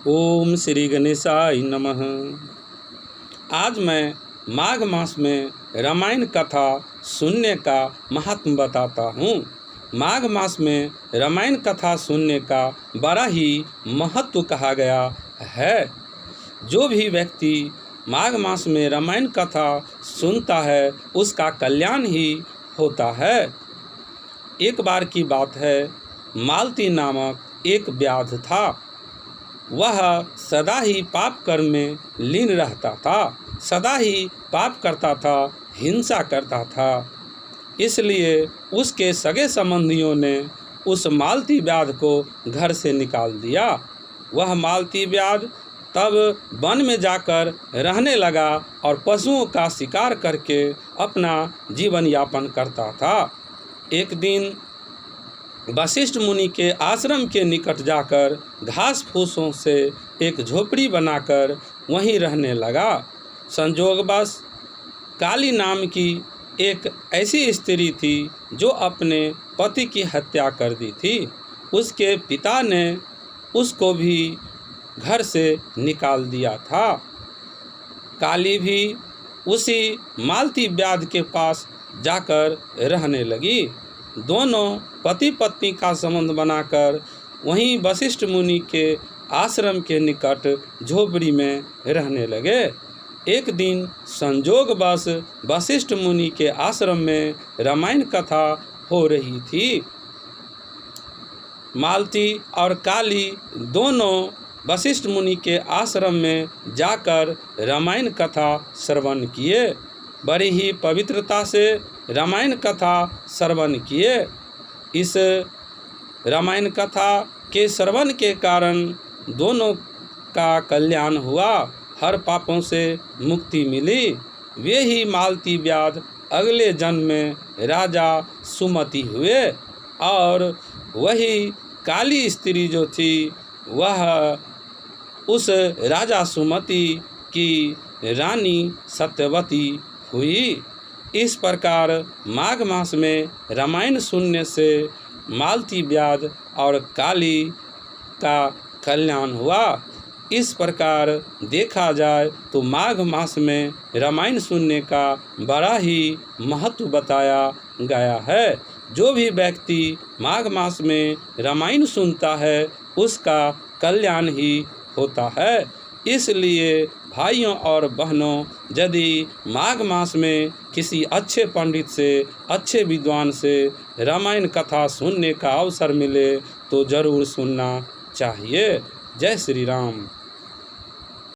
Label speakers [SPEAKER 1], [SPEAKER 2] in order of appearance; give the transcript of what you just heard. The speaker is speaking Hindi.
[SPEAKER 1] ओम श्री गणेशाय नमः। आज मैं माघ मास में रामायण कथा सुनने का महात्म बताता हूँ। माघ मास में रामायण कथा सुनने का बड़ा ही महत्व कहा गया है। जो भी व्यक्ति माघ मास में रामायण कथा सुनता है उसका कल्याण ही होता है। एक बार की बात है, मालती नामक एक व्याध था। वह सदा ही पाप कर्म में लीन रहता था, सदा ही पाप करता था, हिंसा करता था। इसलिए उसके सगे संबंधियों ने उस मालती व्याध को घर से निकाल दिया। वह मालती व्याध तब वन में जाकर रहने लगा और पशुओं का शिकार करके अपना जीवन यापन करता था। एक दिन वशिष्ठ मुनि के आश्रम के निकट जाकर घास फूसों से एक झोपड़ी बनाकर वहीं रहने लगा। संजोगवश काली नाम की एक ऐसी स्त्री थी जो अपने पति की हत्या कर दी थी। उसके पिता ने उसको भी घर से निकाल दिया था। काली भी उसी मालती व्याध के पास जाकर रहने लगी। दोनों पति पत्नी का संबंध बनाकर वहीं वशिष्ठ मुनि के आश्रम के निकट झोपड़ी में रहने लगे। एक दिन संजोगवश वशिष्ठ मुनि के आश्रम में रामायण कथा हो रही थी। मालती और काली दोनों वशिष्ठ मुनि के आश्रम में जाकर रामायण कथा श्रवण किए। बड़ी ही पवित्रता से रामायण कथा श्रवण किए। इस रामायण कथा के श्रवण के कारण दोनों का कल्याण हुआ, हर पापों से मुक्ति मिली। वे ही मालती व्याध अगले जन्म में राजा सुमति हुए और वही काली स्त्री जो थी वह उस राजा सुमति की रानी सत्यवती हुई। इस प्रकार माघ मास में रामायण सुनने से मालती व्याध और काली का कल्याण हुआ। इस प्रकार देखा जाए तो माघ मास में रामायण सुनने का बड़ा ही महत्व बताया गया है। जो भी व्यक्ति माघ मास में रामायण सुनता है उसका कल्याण ही होता है। इसलिए भाइयों और बहनों, यदि माघ मास में किसी अच्छे पंडित से, अच्छे विद्वान से रामायण कथा सुनने का अवसर मिले तो ज़रूर सुनना चाहिए। जय श्री राम।